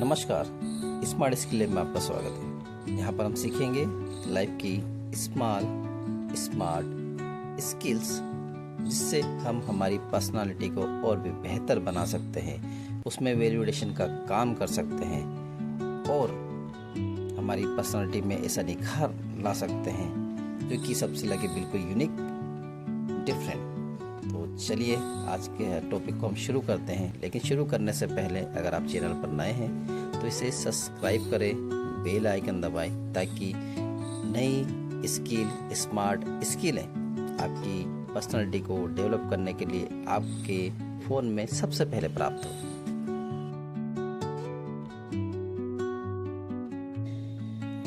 नमस्कार, smart skill lab में आपका स्वागत है। यहाँ पर हम सीखेंगे लाइफ की स्मार्ट स्किल्स, जिससे हम हमारी पर्सनालिटी को और भी बेहतर बना सकते हैं, उसमें वैल्यूएशन का काम कर सकते हैं और हमारी पर्सनालिटी में ऐसा निखार ला सकते हैं जो कि सबसे लगे बिल्कुल यूनिक, डिफरेंट। तो चलिए आज के टॉपिक को हम शुरू करते हैं। लेकिन शुरू करने से पहले अगर आप चैनल पर नए हैं तो इसे सब्सक्राइब करें, बेल आइकन दबाएं, ताकि नई स्मार्ट स्किलें आपकी पर्सनालिटी को डेवलप करने के लिए आपके फ़ोन में सबसे पहले प्राप्त हो।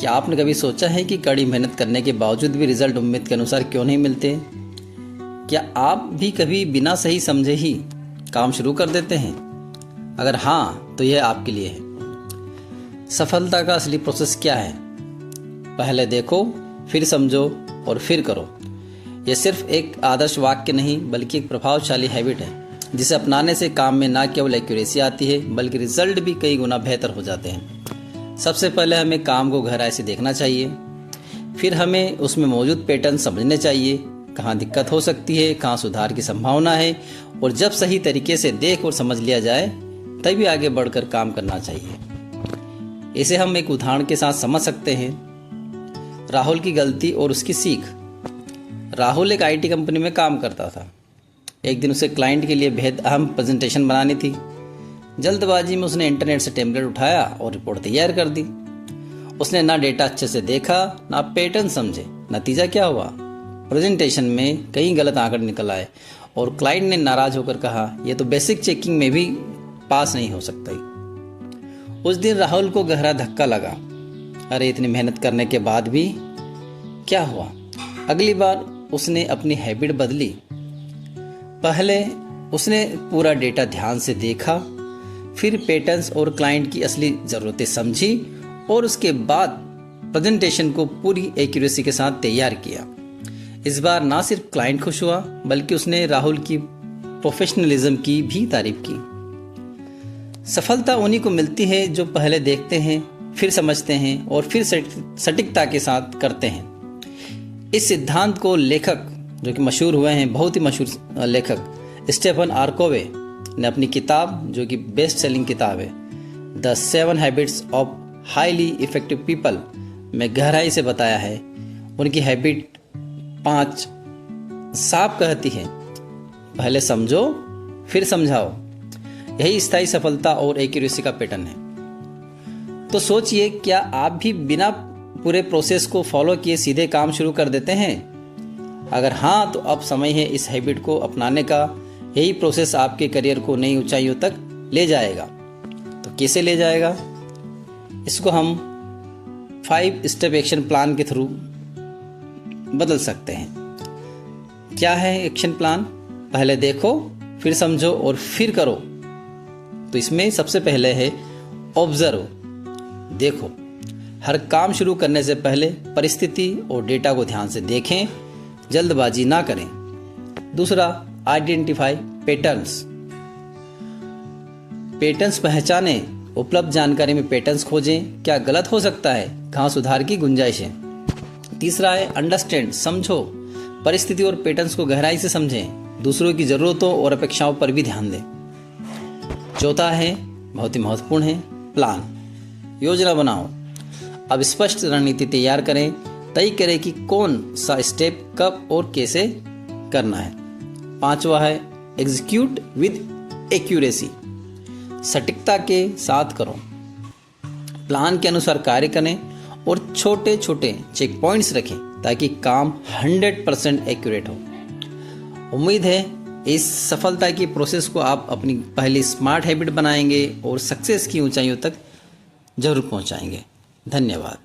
क्या आपने कभी सोचा है कि कड़ी मेहनत करने के बावजूद भी रिजल्ट उम्मीद के अनुसार क्यों नहीं मिलते? क्या आप भी कभी बिना सही समझे ही काम शुरू कर देते हैं? अगर हाँ, तो यह आपके लिए है। सफलता का असली प्रोसेस क्या है? पहले देखो, फिर समझो और फिर करो। यह सिर्फ एक आदर्श वाक्य नहीं, बल्कि एक प्रभावशाली हैबिट है, जिसे अपनाने से काम में न केवल एक्यूरेसी आती है, बल्कि रिजल्ट भी कई गुना बेहतर हो जाते हैं। सबसे पहले हमें काम को गहराई से देखना चाहिए। फिर हमें उसमें मौजूद पैटर्न समझने चाहिए, कहाँ दिक्कत हो सकती है, कहाँ सुधार की संभावना है। और जब सही तरीके से देख और समझ लिया जाए, तभी आगे बढ़कर काम करना चाहिए। इसे हम एक उदाहरण के साथ समझ सकते हैं। राहुल की गलती और उसकी सीख। राहुल एक आईटी कंपनी में काम करता था। एक दिन उसे क्लाइंट के लिए बेहद अहम प्रेजेंटेशन बनानी थी। जल्दबाजी में उसने इंटरनेट से टेम्पलेट उठाया और रिपोर्ट तैयार कर दी। उसने ना डेटा अच्छे से देखा, ना पैटर्न समझे। नतीजा क्या हुआ? प्रेजेंटेशन में कई गलत आंकड़े निकल आए और क्लाइंट ने नाराज होकर कहा, यह तो बेसिक चेकिंग में भी पास नहीं हो सकता। उस दिन राहुल को गहरा धक्का लगा। अरे, इतनी मेहनत करने के बाद भी क्या हुआ? अगली बार उसने अपनी हैबिट बदली। पहले उसने पूरा डेटा ध्यान से देखा, फिर पैटर्न्स और क्लाइंट की असली ज़रूरतें समझी और उसके बाद प्रेजेंटेशन को पूरी एक्यूरेसी के साथ तैयार किया। इस बार ना सिर्फ क्लाइंट खुश हुआ, बल्कि उसने राहुल की प्रोफेशनलिज्म की भी तारीफ की। सफलता उन्हीं को मिलती है जो पहले देखते हैं, फिर समझते हैं और फिर सटीकता के साथ करते हैं। इस सिद्धांत को लेखक जो कि मशहूर हुए हैं, बहुत ही मशहूर लेखक स्टीफन आर कोवे ने अपनी किताब, जो कि बेस्ट सेलिंग किताब है, the 7 habits of highly effective people में गहराई से बताया है। उनकी हैबिट 5 साफ कहती है, पहले समझो फिर समझाओ। यही स्थायी सफलता और एक्यूरेसी का पैटर्न है। तो सोचिए, क्या आप भी बिना पूरे प्रोसेस को फॉलो किए सीधे काम शुरू कर देते हैं? अगर हाँ, तो अब समय है इस हैबिट को अपनाने का। यही प्रोसेस आपके करियर को नई ऊंचाइयों तक ले जाएगा। तो कैसे ले जाएगा? इसको हम 5 स्टेप एक्शन प्लान के थ्रू बदल सकते हैं। क्या है एक्शन प्लान? पहले देखो, फिर समझो और फिर करो। तो इसमें सबसे पहले है ऑब्जर्व, देखो। हर काम शुरू करने से पहले परिस्थिति और डेटा को ध्यान से देखें, जल्दबाजी ना करें। दूसरा, आइडेंटिफाई पैटर्न्स। पैटर्न्स पहचानें, उपलब्ध जानकारी में पैटर्न्स खोजें। क्या गलत हो सकता है, कहाँ सुधार की गुंजाइश है। तीसरा है अंडरस्टैंड, समझो। परिस्थिति और पैटर्न्स को गहराई से समझें, दूसरों की ज़रूरतों और अपेक्षाओं पर भी ध्यान दें। चौथा है, बहुत ही महत्वपूर्ण है, प्लान, योजना बनाओ। अब स्पष्ट रणनीति तैयार करें, तय करें कि कौन सा स्टेप कब और कैसे करना है। पांचवा है एग्जीक्यूट विद एक्यूरेसी, सटीकता के साथ करो। प्लान के अनुसार कार्य करें और छोटे छोटे चेक पॉइंट्स रखें, ताकि काम 100% एक्यूरेट हो। उम्मीद है इस सफलता की प्रोसेस को आप अपनी पहली स्मार्ट हैबिट बनाएंगे और सक्सेस की ऊंचाइयों तक जरूर पहुंचाएंगे। धन्यवाद।